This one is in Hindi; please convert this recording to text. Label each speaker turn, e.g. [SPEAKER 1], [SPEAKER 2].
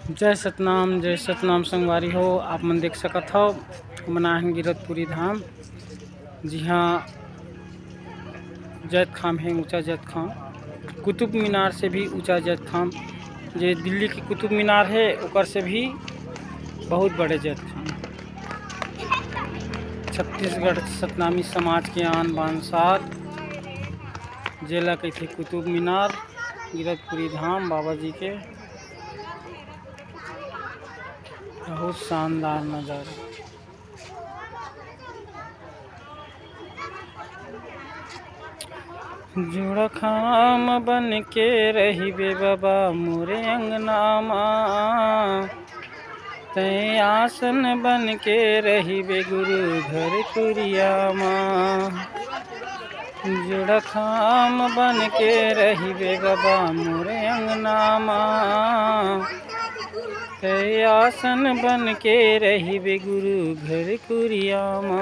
[SPEAKER 1] जय सतनाम संगवारी हो। आप मन देख सकत हो मनाहन गिरतपुरी धाम। जी हाँ, जैत खाम है, ऊंचा जैत खाम, कुतुब मीनार से भी ऊंचा जैत खाम। जे दिल्ली की कुतुब मीनार है ओकर से भी बहुत बड़े जैत खाम। छत्तीसगढ़ सतनामी समाज के आन बान साथ जेला कहते कुतुब मीनार गिरतपुरी धाम बाबा जी के बहुत शानदार नज़ारा। जुड़ा खाम बन के रहिबे बाबा मोरे अंगनामा, तै आसन बन के रहिबे गुरु घर कुरियामा। जुड़ा खाम बन के रहिबे बाबा मोरे अंगनामा, तै आसन बन के रहिबे गुरु घर कुरियामा।